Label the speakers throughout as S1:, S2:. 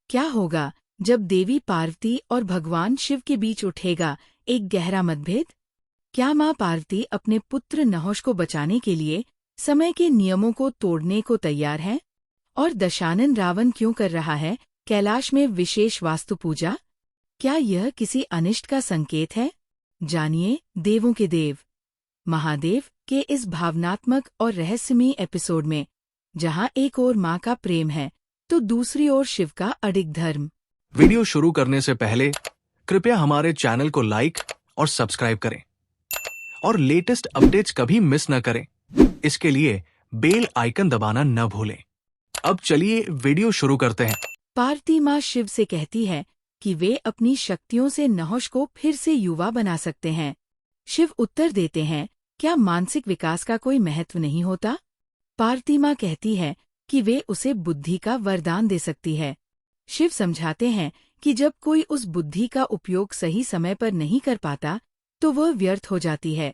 S1: क्या होगा जब देवी पार्वती और भगवान शिव के बीच उठेगा एक गहरा मतभेद? क्या माँ पार्वती अपने पुत्र नहुष को बचाने के लिए समय के नियमों को तोड़ने को तैयार है? और दशानन रावण क्यों कर रहा है कैलाश में विशेष वास्तु पूजा? क्या यह किसी अनिष्ट का संकेत है? जानिए देवों के देव महादेव के इस भावनात्मक और रहस्यमयी एपिसोड में, जहां एक ओर माँ का प्रेम है तो दूसरी ओर शिव का अडिग धर्म।
S2: वीडियो शुरू करने से पहले कृपया हमारे चैनल को लाइक और सब्सक्राइब करें और लेटेस्ट अपडेट्स कभी मिस न करें। इसके लिए बेल आइकन दबाना न भूलें। अब चलिए वीडियो शुरू करते हैं।
S1: पार्वती माँ शिव से कहती है कि वे अपनी शक्तियों से नहुष को फिर से युवा बना सकते हैं। शिव उत्तर देते हैं, क्या मानसिक विकास का कोई महत्व नहीं होता? पार्वती माँ कहती है कि वे उसे बुद्धि का वरदान दे सकती है। शिव समझाते हैं कि जब कोई उस बुद्धि का उपयोग सही समय पर नहीं कर पाता तो वह व्यर्थ हो जाती है।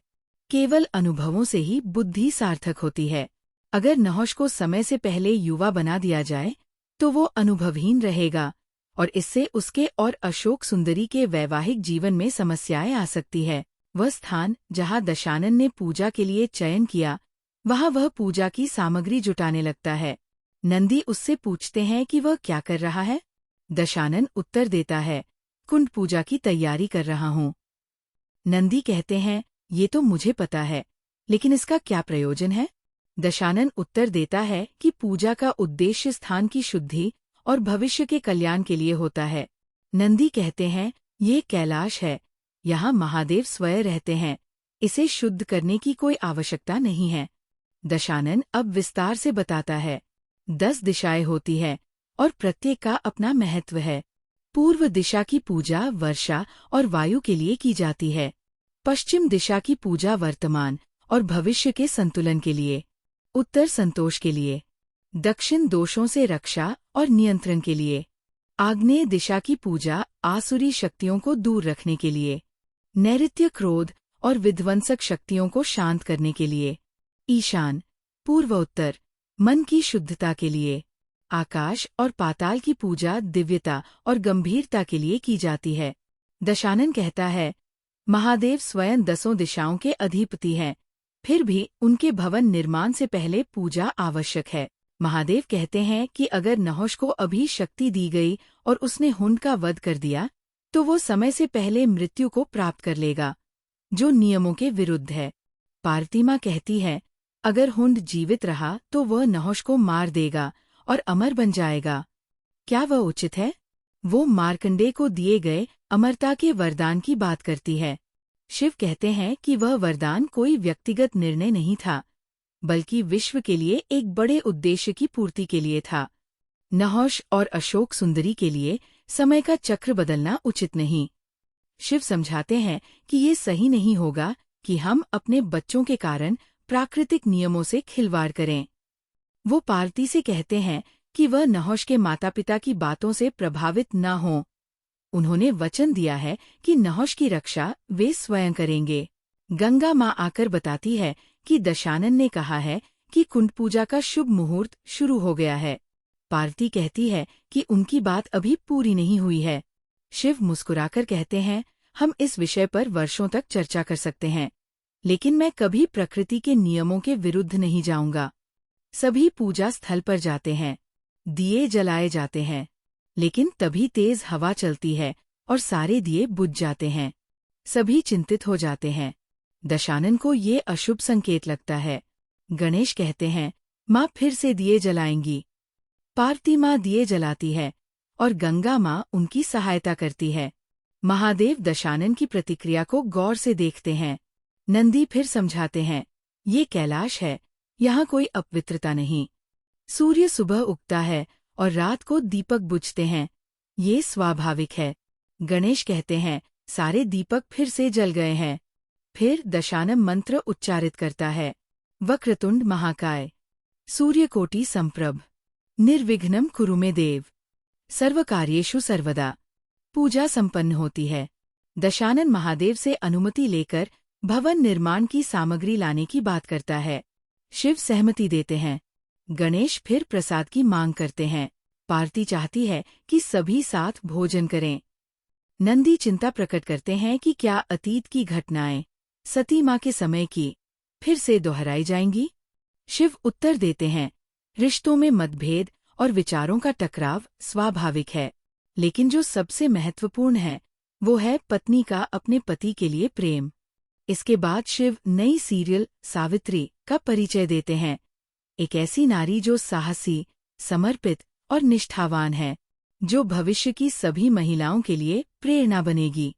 S1: केवल अनुभवों से ही बुद्धि सार्थक होती है। अगर नहुष को समय से पहले युवा बना दिया जाए तो वो अनुभवहीन रहेगा और इससे उसके और अशोक सुंदरी के वैवाहिक जीवन में समस्याएं आ सकती है। वह स्थान जहां दशानन ने पूजा के लिए चयन किया, वहां वह पूजा की सामग्री जुटाने लगता है। नंदी उससे पूछते हैं कि वह क्या कर रहा है। दशानन उत्तर देता है, कुंड पूजा की तैयारी कर रहा हूँ। नंदी कहते हैं, ये तो मुझे पता है, लेकिन इसका क्या प्रयोजन है? दशानन उत्तर देता है कि पूजा का उद्देश्य स्थान की शुद्धि और भविष्य के कल्याण के लिए होता है। नंदी कहते हैं, ये कैलाश है, यहाँ महादेव स्वयं रहते हैं, इसे शुद्ध करने की कोई आवश्यकता नहीं है। दशानन अब विस्तार से बताता है, 10 दिशाएं होती है और प्रत्येक का अपना महत्व है। पूर्व दिशा की पूजा वर्षा और वायु के लिए की जाती है। पश्चिम दिशा की पूजा वर्तमान और भविष्य के संतुलन के लिए। उत्तर संतोष के लिए। दक्षिण दोषों से रक्षा और नियंत्रण के लिए। आग्नेय दिशा की पूजा आसुरी शक्तियों को दूर रखने के लिए। नैऋत्य क्रोध और विध्वंसक शक्तियों को शांत करने के लिए। ईशान पूर्वोत्तर मन की शुद्धता के लिए। आकाश और पाताल की पूजा दिव्यता और गंभीरता के लिए की जाती है। दशानन कहता है, महादेव स्वयं 10 दिशाओं के अधिपति हैं, फिर भी उनके भवन निर्माण से पहले पूजा आवश्यक है। महादेव कहते हैं कि अगर नहुष को अभी शक्ति दी गई और उसने हुंड का वध कर दिया तो वो समय से पहले मृत्यु को प्राप्त कर लेगा, जो नियमों के विरुद्ध है। पार्वती माँ कहती है, अगर हुंड जीवित रहा तो वह नहुष को मार देगा और अमर बन जाएगा। क्या वह उचित है? वो मार्कंडेय को दिए गए अमरता के वरदान की बात करती है। शिव कहते हैं कि वह वरदान कोई व्यक्तिगत निर्णय नहीं था, बल्कि विश्व के लिए एक बड़े उद्देश्य की पूर्ति के लिए था। नहुष और अशोक सुंदरी के लिए समय का चक्र बदलना उचित नहीं। शिव समझाते हैं कि ये सही नहीं होगा कि हम अपने बच्चों के कारण प्राकृतिक नियमों से खिलवाड़ करें। वो पार्वती से कहते हैं कि वह नहुष के माता पिता की बातों से प्रभावित न हों। उन्होंने वचन दिया है कि नहुष की रक्षा वे स्वयं करेंगे। गंगा माँ आकर बताती है कि दशानन ने कहा है कि कुंड पूजा का शुभ मुहूर्त शुरू हो गया है। पार्वती कहती है कि उनकी बात अभी पूरी नहीं हुई है। शिव मुस्कुराकर कहते हैं, हम इस विषय पर वर्षों तक चर्चा कर सकते हैं, लेकिन मैं कभी प्रकृति के नियमों के विरुद्ध नहीं जाऊंगा। सभी पूजा स्थल पर जाते हैं, दिए जलाए जाते हैं, लेकिन तभी तेज हवा चलती है और सारे दिए बुझ जाते हैं। सभी चिंतित हो जाते हैं। दशानन को ये अशुभ संकेत लगता है। गणेश कहते हैं, माँ फिर से दिए जलाएंगी। पार्वती माँ दिए जलाती है और गंगा माँ उनकी सहायता करती है। महादेव दशानन की प्रतिक्रिया को गौर से देखते हैं। नंदी फिर समझाते हैं, ये कैलाश है, यहाँ कोई अपवित्रता नहीं। सूर्य सुबह उगता है और रात को दीपक बुझते हैं, ये स्वाभाविक है। गणेश कहते हैं, सारे दीपक फिर से जल गए हैं। फिर दशानन मंत्र उच्चारित करता है, वक्रतुंड महाकाय, सूर्यकोटि संप्रभ, निर्विघ्नं कुरु मे देव, सर्वकार्येषु सर्वदा। पूजा संपन्न होती है। दशानन महादेव से अनुमति लेकर भवन निर्माण की सामग्री लाने की बात करता है। शिव सहमति देते हैं। गणेश फिर प्रसाद की मांग करते हैं। पार्वती चाहती है कि सभी साथ भोजन करें। नंदी चिंता प्रकट करते हैं कि क्या अतीत की घटनाएं सती माँ के समय की फिर से दोहराई जाएंगी। शिव उत्तर देते हैं, रिश्तों में मतभेद और विचारों का टकराव स्वाभाविक है, लेकिन जो सबसे महत्वपूर्ण है वो है पत्नी का अपने पति के लिए प्रेम। इसके बाद शिव नई सीरियल सावित्री का परिचय देते हैं, एक ऐसी नारी जो साहसी, समर्पित और निष्ठावान है, जो भविष्य की सभी महिलाओं के लिए प्रेरणा बनेगी।